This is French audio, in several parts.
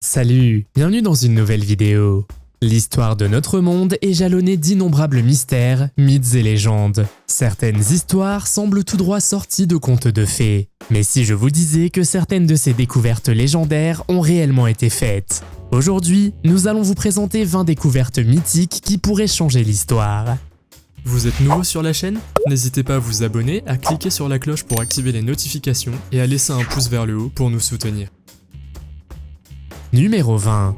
Salut, bienvenue dans une nouvelle vidéo. L'histoire de notre monde est jalonnée d'innombrables mystères, mythes et légendes. Certaines histoires semblent tout droit sorties de contes de fées. Mais si je vous disais que certaines de ces découvertes légendaires ont réellement été faites? Aujourd'hui, nous allons vous présenter 20 découvertes mythiques qui pourraient changer l'histoire. Vous êtes nouveau sur la chaîne? N'hésitez pas à vous abonner, à cliquer sur la cloche pour activer les notifications et à laisser un pouce vers le haut pour nous soutenir. Numéro 20.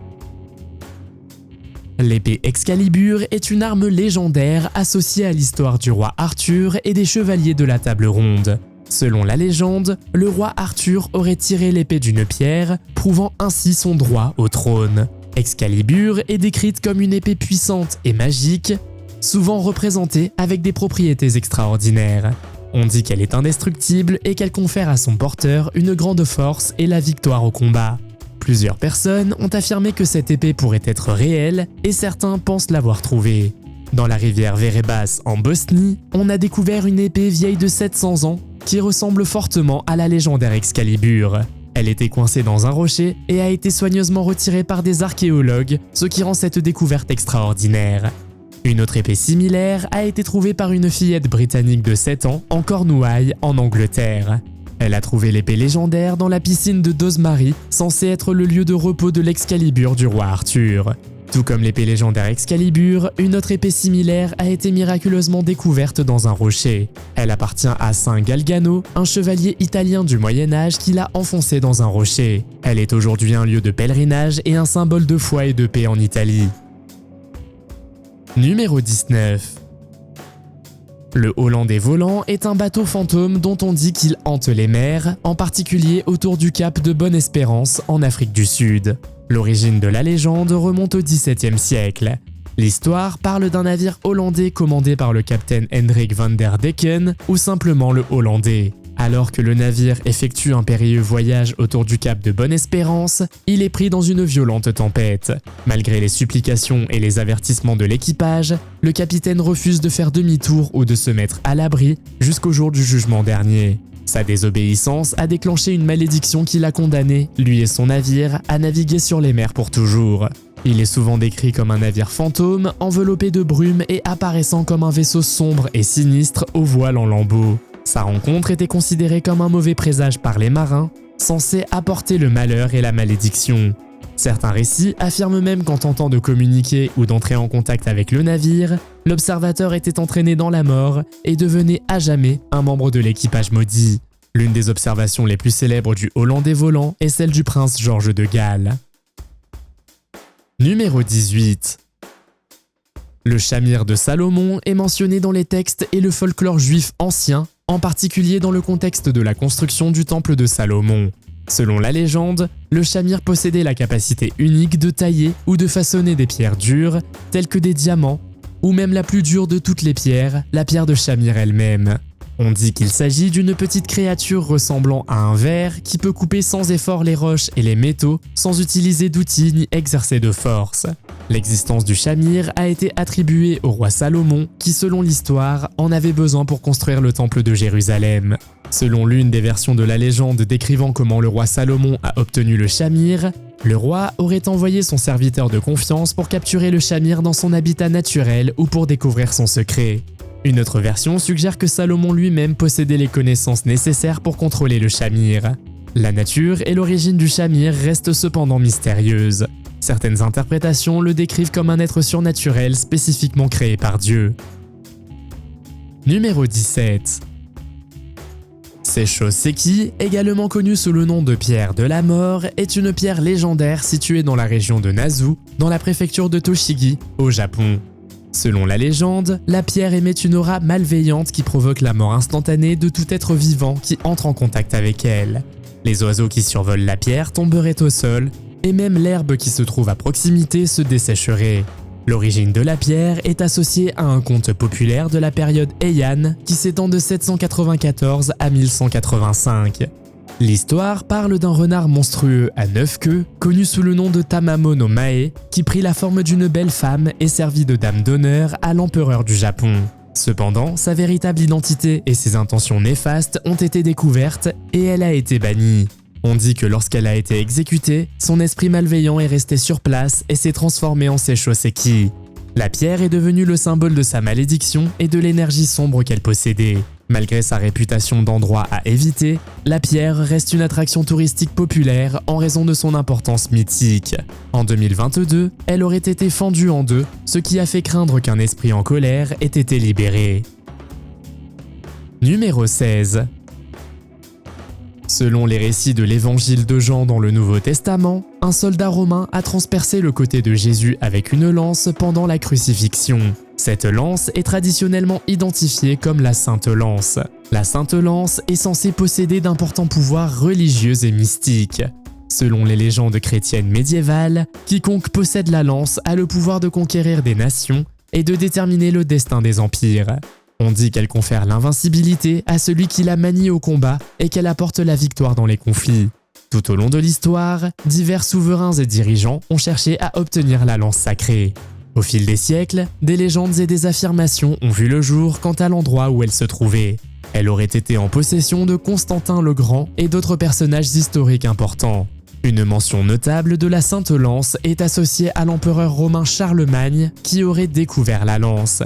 L'épée Excalibur est une arme légendaire associée à l'histoire du roi Arthur et des chevaliers de la table ronde. Selon la légende, le roi Arthur aurait tiré l'épée d'une pierre, prouvant ainsi son droit au trône. Excalibur est décrite comme une épée puissante et magique, souvent représentée avec des propriétés extraordinaires. On dit qu'elle est indestructible et qu'elle confère à son porteur une grande force et la victoire au combat. Plusieurs personnes ont affirmé que cette épée pourrait être réelle et certains pensent l'avoir trouvée. Dans la rivière Verebas en Bosnie, on a découvert une épée vieille de 700 ans qui ressemble fortement à la légendaire Excalibur. Elle était coincée dans un rocher et a été soigneusement retirée par des archéologues, ce qui rend cette découverte extraordinaire. Une autre épée similaire a été trouvée par une fillette britannique de 7 ans en Cornouailles, en Angleterre. Elle a trouvé l'épée légendaire dans la piscine de Dozmary, censée être le lieu de repos de l'Excalibur du roi Arthur. Tout comme l'épée légendaire Excalibur, une autre épée similaire a été miraculeusement découverte dans un rocher. Elle appartient à Saint Galgano, un chevalier italien du Moyen-Âge qui l'a enfoncée dans un rocher. Elle est aujourd'hui un lieu de pèlerinage et un symbole de foi et de paix en Italie. Numéro 19. Le Hollandais volant est un bateau fantôme dont on dit qu'il hante les mers, en particulier autour du cap de Bonne-Espérance en Afrique du Sud. L'origine de la légende remonte au XVIIe siècle. L'histoire parle d'un navire hollandais commandé par le capitaine Hendrik van der Decken ou simplement le Hollandais. Alors que le navire effectue un périlleux voyage autour du cap de Bonne-Espérance, il est pris dans une violente tempête. Malgré les supplications et les avertissements de l'équipage, le capitaine refuse de faire demi-tour ou de se mettre à l'abri jusqu'au jour du jugement dernier. Sa désobéissance a déclenché une malédiction qui l'a condamné, lui et son navire, à naviguer sur les mers pour toujours. Il est souvent décrit comme un navire fantôme, enveloppé de brume et apparaissant comme un vaisseau sombre et sinistre aux voiles en lambeaux. Sa rencontre était considérée comme un mauvais présage par les marins, censé apporter le malheur et la malédiction. Certains récits affirment même qu'en tentant de communiquer ou d'entrer en contact avec le navire, l'observateur était entraîné dans la mort et devenait à jamais un membre de l'équipage maudit. L'une des observations les plus célèbres du Hollandais volant est celle du prince Georges de Galles. Numéro 18. Le Shamir de Salomon est mentionné dans les textes et le folklore juif ancien, en particulier dans le contexte de la construction du temple de Salomon. Selon la légende, le Shamir possédait la capacité unique de tailler ou de façonner des pierres dures, telles que des diamants, ou même la plus dure de toutes les pierres, la pierre de Shamir elle-même. On dit qu'il s'agit d'une petite créature ressemblant à un ver qui peut couper sans effort les roches et les métaux sans utiliser d'outils ni exercer de force. L'existence du Shamir a été attribuée au roi Salomon qui, selon l'histoire, en avait besoin pour construire le temple de Jérusalem. Selon l'une des versions de la légende décrivant comment le roi Salomon a obtenu le Shamir, le roi aurait envoyé son serviteur de confiance pour capturer le Shamir dans son habitat naturel ou pour découvrir son secret. Une autre version suggère que Salomon lui-même possédait les connaissances nécessaires pour contrôler le Shamir. La nature et l'origine du Shamir restent cependant mystérieuses. Certaines interprétations le décrivent comme un être surnaturel spécifiquement créé par Dieu. Numéro 17. Seisho Seki, également connue sous le nom de pierre de la mort, est une pierre légendaire située dans la région de Nazu, dans la préfecture de Tochigi, au Japon. Selon la légende, la pierre émet une aura malveillante qui provoque la mort instantanée de tout être vivant qui entre en contact avec elle. Les oiseaux qui survolent la pierre tomberaient au sol, et même l'herbe qui se trouve à proximité se dessécherait. L'origine de la pierre est associée à un conte populaire de la période Heian qui s'étend de 794 à 1185. L'histoire parle d'un renard monstrueux à 9 queues, connu sous le nom de Tamamo no Mae, qui prit la forme d'une belle femme et servit de dame d'honneur à l'empereur du Japon. Cependant, sa véritable identité et ses intentions néfastes ont été découvertes et elle a été bannie. On dit que lorsqu'elle a été exécutée, son esprit malveillant est resté sur place et s'est transformé en Seicho-Seki. La pierre est devenue le symbole de sa malédiction et de l'énergie sombre qu'elle possédait. Malgré sa réputation d'endroit à éviter, la pierre reste une attraction touristique populaire en raison de son importance mythique. En 2022, elle aurait été fendue en deux, ce qui a fait craindre qu'un esprit en colère ait été libéré. Numéro 16. Selon les récits de l'évangile de Jean dans le Nouveau Testament, un soldat romain a transpercé le côté de Jésus avec une lance pendant la crucifixion. Cette lance est traditionnellement identifiée comme la Sainte Lance. La Sainte Lance est censée posséder d'importants pouvoirs religieux et mystiques. Selon les légendes chrétiennes médiévales, quiconque possède la lance a le pouvoir de conquérir des nations et de déterminer le destin des empires. On dit qu'elle confère l'invincibilité à celui qui la manie au combat et qu'elle apporte la victoire dans les conflits. Tout au long de l'histoire, divers souverains et dirigeants ont cherché à obtenir la lance sacrée. Au fil des siècles, des légendes et des affirmations ont vu le jour quant à l'endroit où elle se trouvait. Elle aurait été en possession de Constantin le Grand et d'autres personnages historiques importants. Une mention notable de la Sainte Lance est associée à l'empereur romain Charlemagne qui aurait découvert la lance.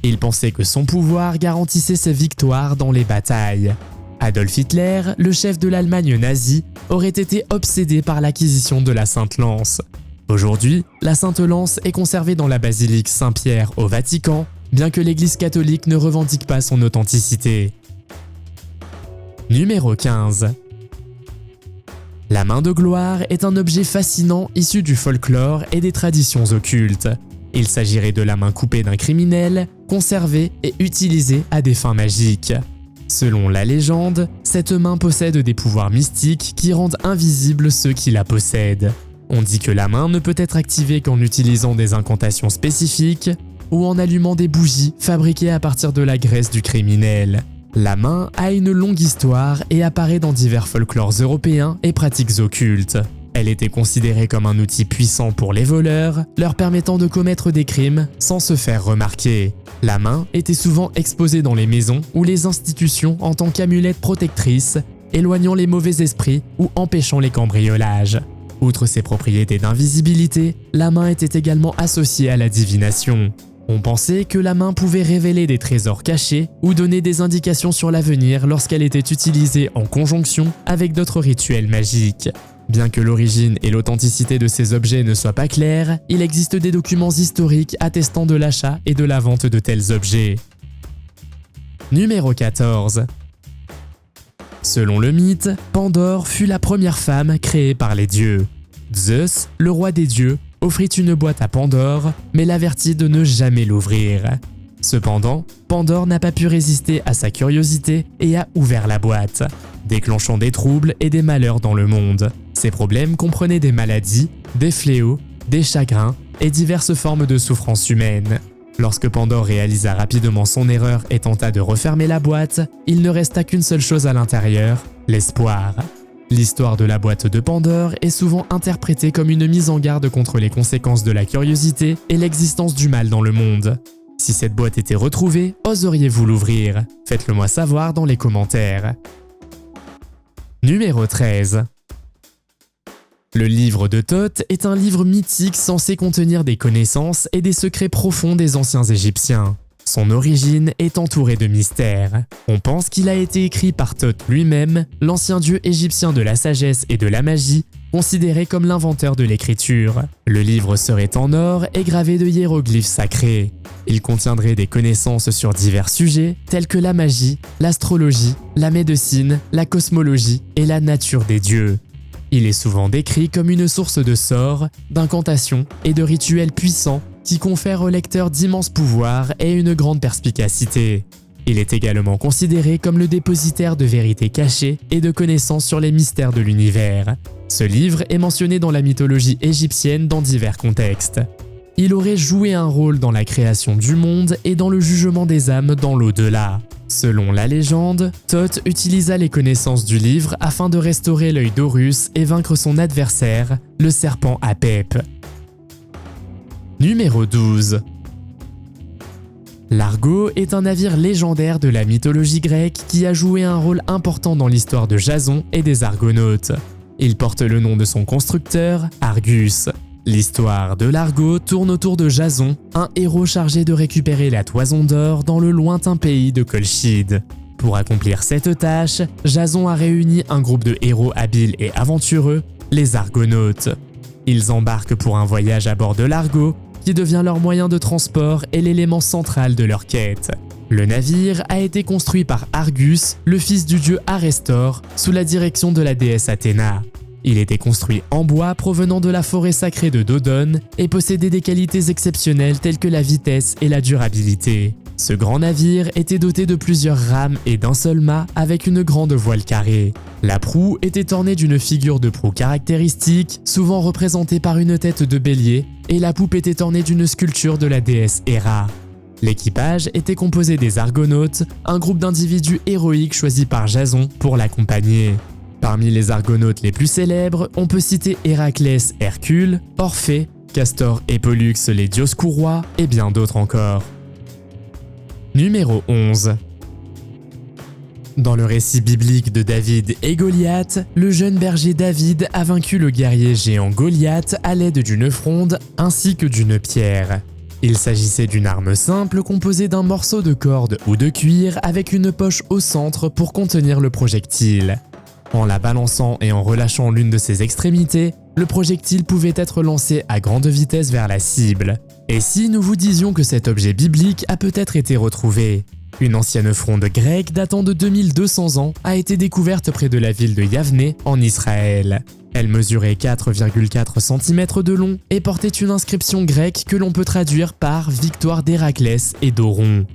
Il pensait que son pouvoir garantissait ses victoires dans les batailles. Adolf Hitler, le chef de l'Allemagne nazie, aurait été obsédé par l'acquisition de la Sainte Lance. Aujourd'hui, la Sainte Lance est conservée dans la basilique Saint-Pierre au Vatican, bien que l'Église catholique ne revendique pas son authenticité. Numéro 15. La main de gloire est un objet fascinant issu du folklore et des traditions occultes. Il s'agirait de la main coupée d'un criminel, conservée et utilisée à des fins magiques. Selon la légende, cette main possède des pouvoirs mystiques qui rendent invisibles ceux qui la possèdent. On dit que la main ne peut être activée qu'en utilisant des incantations spécifiques ou en allumant des bougies fabriquées à partir de la graisse du criminel. La main a une longue histoire et apparaît dans divers folklores européens et pratiques occultes. Elle était considérée comme un outil puissant pour les voleurs, leur permettant de commettre des crimes sans se faire remarquer. La main était souvent exposée dans les maisons ou les institutions en tant qu'amulette protectrice, éloignant les mauvais esprits ou empêchant les cambriolages. Outre ses propriétés d'invisibilité, la main était également associée à la divination. On pensait que la main pouvait révéler des trésors cachés ou donner des indications sur l'avenir lorsqu'elle était utilisée en conjonction avec d'autres rituels magiques. Bien que l'origine et l'authenticité de ces objets ne soient pas clairs, il existe des documents historiques attestant de l'achat et de la vente de tels objets. Numéro 14. Selon le mythe, Pandore fut la première femme créée par les dieux. Zeus, le roi des dieux, offrit une boîte à Pandore, mais l'avertit de ne jamais l'ouvrir. Cependant, Pandore n'a pas pu résister à sa curiosité et a ouvert la boîte, déclenchant des troubles et des malheurs dans le monde. Ces problèmes comprenaient des maladies, des fléaux, des chagrins et diverses formes de souffrance humaine. Lorsque Pandore réalisa rapidement son erreur et tenta de refermer la boîte, il ne resta qu'une seule chose à l'intérieur, l'espoir. L'histoire de la boîte de Pandore est souvent interprétée comme une mise en garde contre les conséquences de la curiosité et l'existence du mal dans le monde. Si cette boîte était retrouvée, oseriez-vous l'ouvrir? Faites-le moi savoir dans les commentaires. Numéro 13. Le livre de Thoth est un livre mythique censé contenir des connaissances et des secrets profonds des anciens Égyptiens. Son origine est entourée de mystères. On pense qu'il a été écrit par Thoth lui-même, l'ancien dieu égyptien de la sagesse et de la magie, considéré comme l'inventeur de l'écriture. Le livre serait en or et gravé de hiéroglyphes sacrés. Il contiendrait des connaissances sur divers sujets tels que la magie, l'astrologie, la médecine, la cosmologie et la nature des dieux. Il est souvent décrit comme une source de sorts, d'incantations et de rituels puissants qui confèrent au lecteur d'immenses pouvoirs et une grande perspicacité. Il est également considéré comme le dépositaire de vérités cachées et de connaissances sur les mystères de l'univers. Ce livre est mentionné dans la mythologie égyptienne dans divers contextes. Il aurait joué un rôle dans la création du monde et dans le jugement des âmes dans l'au-delà. Selon la légende, Thoth utilisa les connaissances du livre afin de restaurer l'œil d'Horus et vaincre son adversaire, le serpent Apep. Numéro 12. L'Argo est un navire légendaire de la mythologie grecque qui a joué un rôle important dans l'histoire de Jason et des Argonautes. Il porte le nom de son constructeur, Argus. L'histoire de l'Argo tourne autour de Jason, un héros chargé de récupérer la toison d'or dans le lointain pays de Colchide. Pour accomplir cette tâche, Jason a réuni un groupe de héros habiles et aventureux, les Argonautes. Ils embarquent pour un voyage à bord de l'Argo, qui devient leur moyen de transport et l'élément central de leur quête. Le navire a été construit par Argus, le fils du dieu Arestor, sous la direction de la déesse Athéna. Il était construit en bois provenant de la forêt sacrée de Dodone et possédait des qualités exceptionnelles telles que la vitesse et la durabilité. Ce grand navire était doté de plusieurs rames et d'un seul mât avec une grande voile carrée. La proue était ornée d'une figure de proue caractéristique, souvent représentée par une tête de bélier, et la poupe était ornée d'une sculpture de la déesse Héra. L'équipage était composé des Argonautes, un groupe d'individus héroïques choisis par Jason pour l'accompagner. Parmi les Argonautes les plus célèbres, on peut citer Héraclès, Hercule, Orphée, Castor et Pollux, les Dioscourois, et bien d'autres encore. Numéro 11. Dans le récit biblique de David et Goliath, le jeune berger David a vaincu le guerrier géant Goliath à l'aide d'une fronde ainsi que d'une pierre. Il s'agissait d'une arme simple composée d'un morceau de corde ou de cuir avec une poche au centre pour contenir le projectile. En la balançant et en relâchant l'une de ses extrémités, le projectile pouvait être lancé à grande vitesse vers la cible. Et si nous vous disions que cet objet biblique a peut-être été retrouvé? Une ancienne fronde grecque datant de 2200 ans a été découverte près de la ville de Yavné en Israël. Elle mesurait 4,4 cm de long et portait une inscription grecque que l'on peut traduire par « Victoire d'Héraclès et d'Oron ».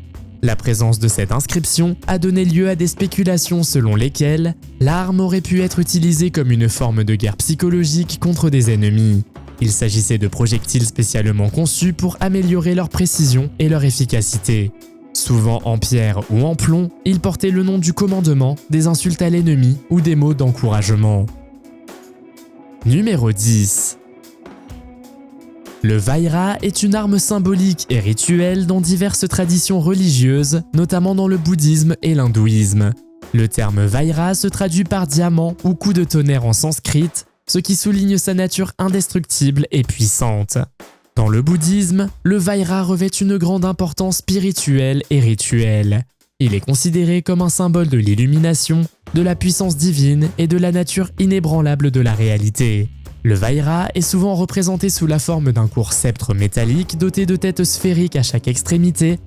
La présence de cette inscription a donné lieu à des spéculations selon lesquelles l'arme aurait pu être utilisée comme une forme de guerre psychologique contre des ennemis. Il s'agissait de projectiles spécialement conçus pour améliorer leur précision et leur efficacité. Souvent en pierre ou en plomb, ils portaient le nom du commandement, des insultes à l'ennemi ou des mots d'encouragement. Numéro 10. Le Vaira est une arme symbolique et rituelle dans diverses traditions religieuses, notamment dans le bouddhisme et l'hindouisme. Le terme Vaira se traduit par diamant ou coup de tonnerre en sanskrit, ce qui souligne sa nature indestructible et puissante. Dans le bouddhisme, le Vaira revêt une grande importance spirituelle et rituelle. Il est considéré comme un symbole de l'illumination, de la puissance divine et de la nature inébranlable de la réalité. Le Vaira est souvent représenté sous la forme d'un court sceptre métallique doté de têtes sphériques à chaque extrémité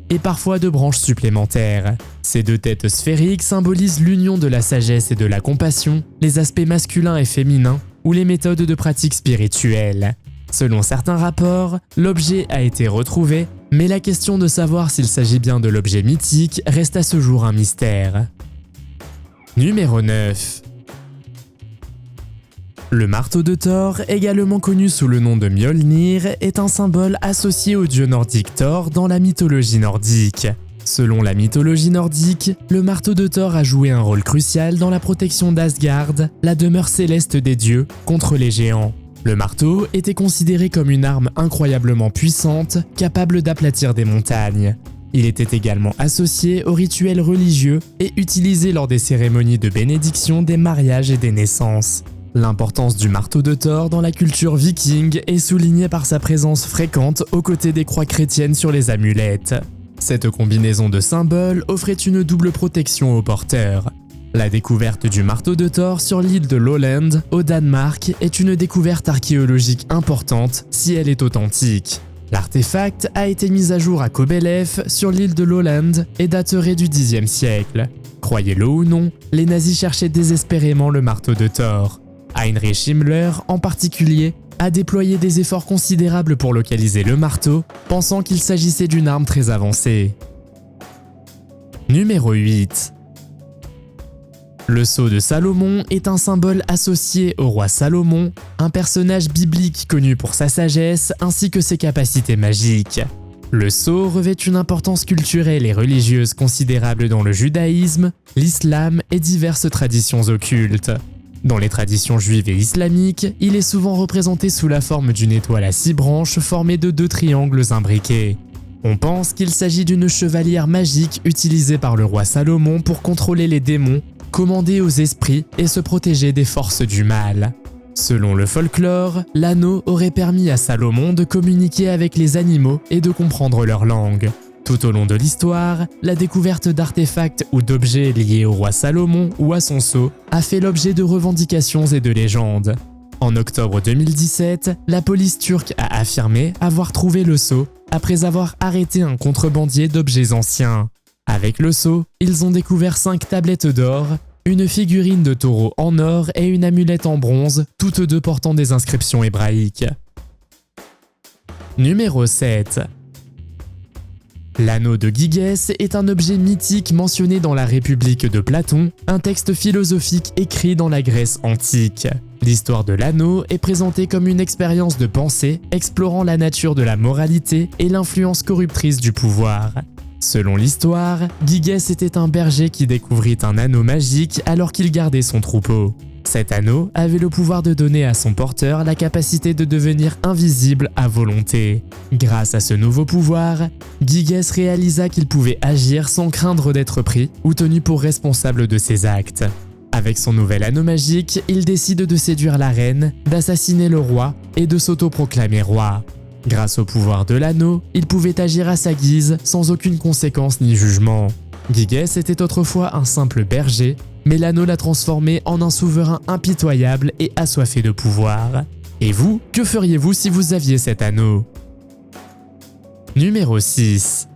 et parfois de branches supplémentaires. Ces deux têtes sphériques symbolisent l'union de la sagesse et de la compassion, les aspects masculins et féminins ou les méthodes de pratique spirituelle. Selon certains rapports, l'objet a été retrouvé, mais la question de savoir s'il s'agit bien de l'objet mythique reste à ce jour un mystère. Numéro 9. Le marteau de Thor, également connu sous le nom de Mjolnir, est un symbole associé au dieu nordique Thor dans la mythologie nordique. Selon la mythologie nordique, le marteau de Thor a joué un rôle crucial dans la protection d'Asgard, la demeure céleste des dieux, contre les géants. Le marteau était considéré comme une arme incroyablement puissante, capable d'aplatir des montagnes. Il était également associé aux rituels religieux et utilisé lors des cérémonies de bénédiction, des mariages et des naissances. L'importance du marteau de Thor dans la culture viking est soulignée par sa présence fréquente aux côtés des croix chrétiennes sur les amulettes. Cette combinaison de symboles offrait une double protection aux porteurs. La découverte du marteau de Thor sur l'île de Lolland, au Danemark, est une découverte archéologique importante si elle est authentique. L'artefact a été mis à jour à Kobelef, sur l'île de Lolland, et daterait du Xe siècle. Croyez-le ou non, les nazis cherchaient désespérément le marteau de Thor. Heinrich Himmler, en particulier, a déployé des efforts considérables pour localiser le marteau, pensant qu'il s'agissait d'une arme très avancée. Numéro 8. Le sceau de Salomon est un symbole associé au roi Salomon, un personnage biblique connu pour sa sagesse ainsi que ses capacités magiques. Le sceau revêt une importance culturelle et religieuse considérable dans le judaïsme, l'islam et diverses traditions occultes. Dans les traditions juives et islamiques, il est souvent représenté sous la forme d'une étoile à 6 branches formée de 2 triangles imbriqués. On pense qu'il s'agit d'une chevalière magique utilisée par le roi Salomon pour contrôler les démons, commander aux esprits et se protéger des forces du mal. Selon le folklore, l'anneau aurait permis à Salomon de communiquer avec les animaux et de comprendre leur langue. Tout au long de l'histoire, la découverte d'artefacts ou d'objets liés au roi Salomon ou à son sceau a fait l'objet de revendications et de légendes. En octobre 2017, la police turque a affirmé avoir trouvé le sceau après avoir arrêté un contrebandier d'objets anciens. Avec le sceau, ils ont découvert 5 tablettes d'or, une figurine de taureau en or et une amulette en bronze, toutes deux portant des inscriptions hébraïques. Numéro 7. L'anneau de Gygès est un objet mythique mentionné dans la République de Platon, un texte philosophique écrit dans la Grèce antique. L'histoire de l'anneau est présentée comme une expérience de pensée explorant la nature de la moralité et l'influence corruptrice du pouvoir. Selon l'histoire, Gygès était un berger qui découvrit un anneau magique alors qu'il gardait son troupeau. Cet anneau avait le pouvoir de donner à son porteur la capacité de devenir invisible à volonté. Grâce à ce nouveau pouvoir, Gygès réalisa qu'il pouvait agir sans craindre d'être pris ou tenu pour responsable de ses actes. Avec son nouvel anneau magique, il décide de séduire la reine, d'assassiner le roi et de s'autoproclamer roi. Grâce au pouvoir de l'anneau, il pouvait agir à sa guise sans aucune conséquence ni jugement. Gygès était autrefois un simple berger, mais l'anneau l'a transformé en un souverain impitoyable et assoiffé de pouvoir. Et vous, que feriez-vous si vous aviez cet anneau ? Numéro 6.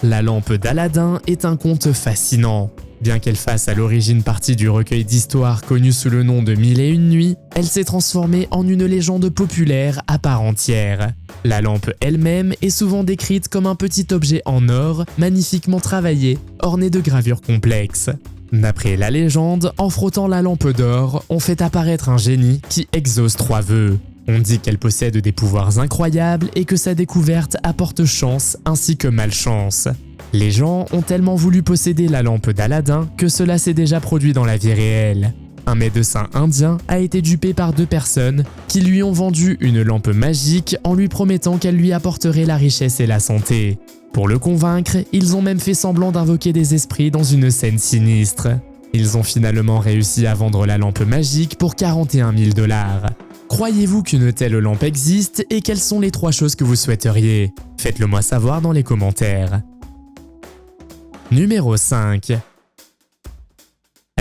La lampe d'Aladin est un conte fascinant. Bien qu'elle fasse à l'origine partie du recueil d'histoires connu sous le nom de Mille et une nuits, elle s'est transformée en une légende populaire à part entière. La lampe elle-même est souvent décrite comme un petit objet en or, magnifiquement travaillé, orné de gravures complexes. D'après la légende, en frottant la lampe d'or, on fait apparaître un génie qui exauce 3 vœux. On dit qu'elle possède des pouvoirs incroyables et que sa découverte apporte chance ainsi que malchance. Les gens ont tellement voulu posséder la lampe d'Aladin que cela s'est déjà produit dans la vie réelle. Un médecin indien a été dupé par 2 personnes qui lui ont vendu une lampe magique en lui promettant qu'elle lui apporterait la richesse et la santé. Pour le convaincre, ils ont même fait semblant d'invoquer des esprits dans une scène sinistre. Ils ont finalement réussi à vendre la lampe magique pour 41 000 $. Croyez-vous qu'une telle lampe existe et quelles sont les 3 choses que vous souhaiteriez ? Faites-le moi savoir dans les commentaires. Numéro 5.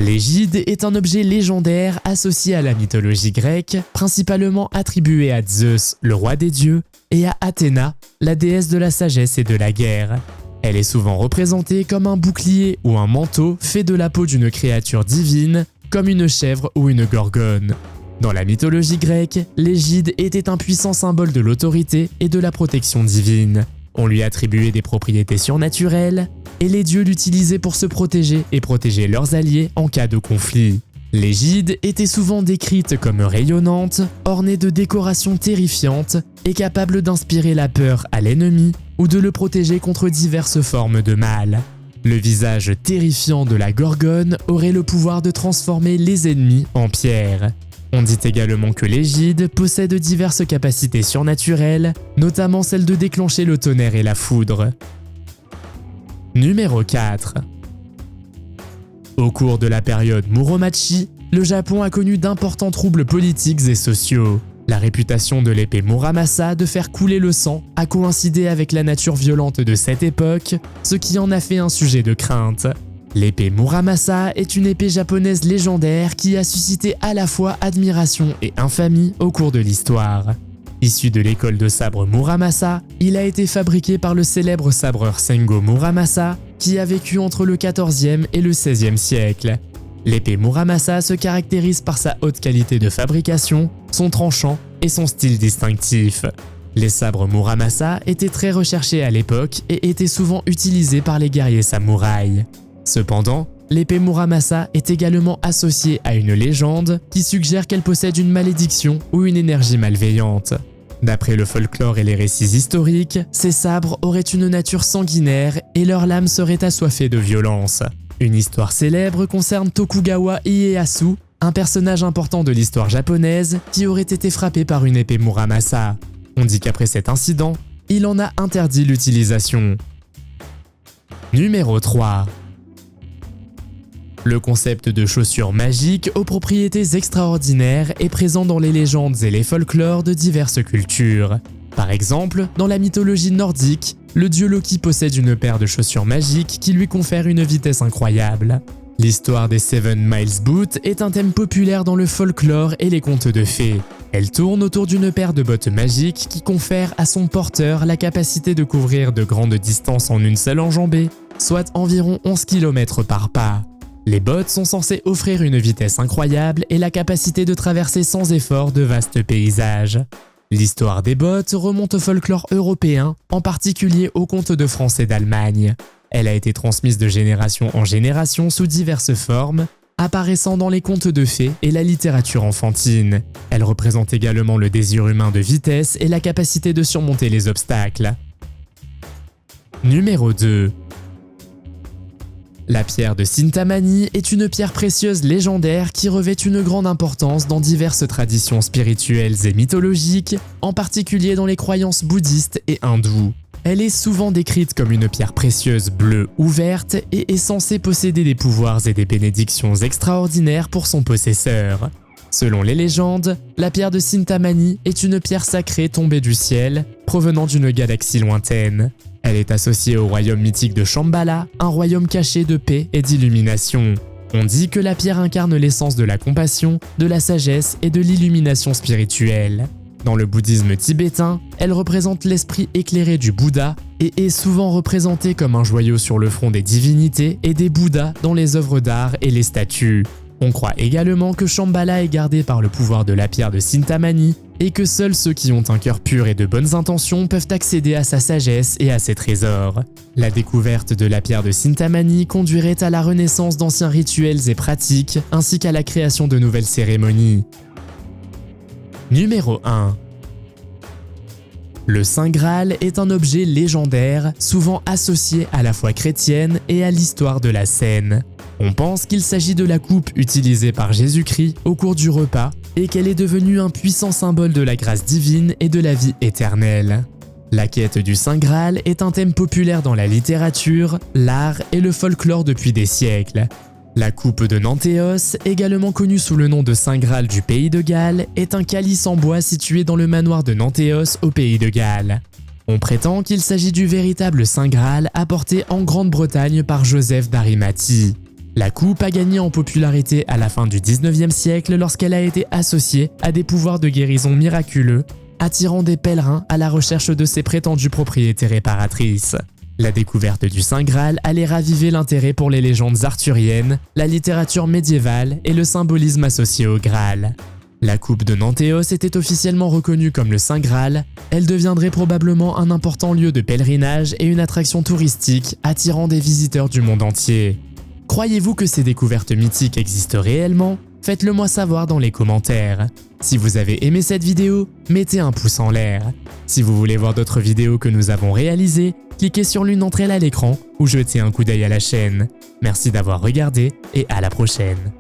L'égide est un objet légendaire associé à la mythologie grecque, principalement attribué à Zeus, le roi des dieux, et à Athéna, la déesse de la sagesse et de la guerre. Elle est souvent représentée comme un bouclier ou un manteau fait de la peau d'une créature divine, comme une chèvre ou une gorgone. Dans la mythologie grecque, l'égide était un puissant symbole de l'autorité et de la protection divine. On lui attribuait des propriétés surnaturelles, et les dieux l'utilisaient pour se protéger et protéger leurs alliés en cas de conflit. L'égide était souvent décrite comme rayonnante, ornée de décorations terrifiantes et capable d'inspirer la peur à l'ennemi ou de le protéger contre diverses formes de mal. Le visage terrifiant de la gorgone aurait le pouvoir de transformer les ennemis en pierre. On dit également que l'égide possède diverses capacités surnaturelles, notamment celle de déclencher le tonnerre et la foudre. Numéro 4. Au cours de la période Muromachi, le Japon a connu d'importants troubles politiques et sociaux. La réputation de l'épée Muramasa de faire couler le sang a coïncidé avec la nature violente de cette époque, ce qui en a fait un sujet de crainte. L'épée Muramasa est une épée japonaise légendaire qui a suscité à la fois admiration et infamie au cours de l'histoire. Issu de l'école de sabre Muramasa, il a été fabriqué par le célèbre sabreur Sengo Muramasa, qui a vécu entre le XIVe et le XVIe siècle. L'épée Muramasa se caractérise par sa haute qualité de fabrication, son tranchant et son style distinctif. Les sabres Muramasa étaient très recherchés à l'époque et étaient souvent utilisés par les guerriers samouraïs. Cependant, l'épée Muramasa est également associée à une légende qui suggère qu'elle possède une malédiction ou une énergie malveillante. D'après le folklore et les récits historiques, ces sabres auraient une nature sanguinaire et leurs lames seraient assoiffées de violence. Une histoire célèbre concerne Tokugawa Ieyasu, un personnage important de l'histoire japonaise qui aurait été frappé par une épée Muramasa. On dit qu'après cet incident, il en a interdit l'utilisation. Numéro 3. Le concept de chaussures magiques aux propriétés extraordinaires est présent dans les légendes et les folklores de diverses cultures. Par exemple, dans la mythologie nordique, le dieu Loki possède une paire de chaussures magiques qui lui confère une vitesse incroyable. L'histoire des Seven Miles Boot est un thème populaire dans le folklore et les contes de fées. Elle tourne autour d'une paire de bottes magiques qui confère à son porteur la capacité de couvrir de grandes distances en une seule enjambée, soit environ 11 km par pas. Les bottes sont censées offrir une vitesse incroyable et la capacité de traverser sans effort de vastes paysages. L'histoire des bottes remonte au folklore européen, en particulier aux contes de France et d'Allemagne. Elle a été transmise de génération en génération sous diverses formes, apparaissant dans les contes de fées et la littérature enfantine. Elle représente également le désir humain de vitesse et la capacité de surmonter les obstacles. Numéro 2. La pierre de Cintamani est une pierre précieuse légendaire qui revêt une grande importance dans diverses traditions spirituelles et mythologiques, en particulier dans les croyances bouddhistes et hindoues. Elle est souvent décrite comme une pierre précieuse bleue ou verte et est censée posséder des pouvoirs et des bénédictions extraordinaires pour son possesseur. Selon les légendes, la pierre de Cintamani est une pierre sacrée tombée du ciel, provenant d'une galaxie lointaine. Elle est associée au royaume mythique de Shambhala, un royaume caché de paix et d'illumination. On dit que la pierre incarne l'essence de la compassion, de la sagesse et de l'illumination spirituelle. Dans le bouddhisme tibétain, elle représente l'esprit éclairé du Bouddha et est souvent représentée comme un joyau sur le front des divinités et des Bouddhas dans les œuvres d'art et les statues. On croit également que Shambhala est gardé par le pouvoir de la pierre de Cintamani et que seuls ceux qui ont un cœur pur et de bonnes intentions peuvent accéder à sa sagesse et à ses trésors. La découverte de la pierre de Cintamani conduirait à la renaissance d'anciens rituels et pratiques, ainsi qu'à la création de nouvelles cérémonies. Numéro 1. Le Saint Graal est un objet légendaire, souvent associé à la foi chrétienne et à l'histoire de la scène. On pense qu'il s'agit de la coupe utilisée par Jésus-Christ au cours du repas et qu'elle est devenue un puissant symbole de la grâce divine et de la vie éternelle. La quête du Saint Graal est un thème populaire dans la littérature, l'art et le folklore depuis des siècles. La coupe de Nantéos, également connue sous le nom de Saint Graal du pays de Galles, est un calice en bois situé dans le manoir de Nantéos au pays de Galles. On prétend qu'il s'agit du véritable Saint Graal apporté en Grande-Bretagne par Joseph d'Arimathie. La coupe a gagné en popularité à la fin du 19e siècle lorsqu'elle a été associée à des pouvoirs de guérison miraculeux, attirant des pèlerins à la recherche de ses prétendues propriétés réparatrices. La découverte du Saint Graal allait raviver l'intérêt pour les légendes arthuriennes, la littérature médiévale et le symbolisme associé au Graal. La coupe de Nantéos était officiellement reconnue comme le Saint Graal, elle deviendrait probablement un important lieu de pèlerinage et une attraction touristique attirant des visiteurs du monde entier. Croyez-vous que ces découvertes mythiques existent réellement? Faites-le moi savoir dans les commentaires. Si vous avez aimé cette vidéo, mettez un pouce en l'air. Si vous voulez voir d'autres vidéos que nous avons réalisées, cliquez sur l'une d'entre elles à l'écran ou jetez un coup d'œil à la chaîne. Merci d'avoir regardé et à la prochaine.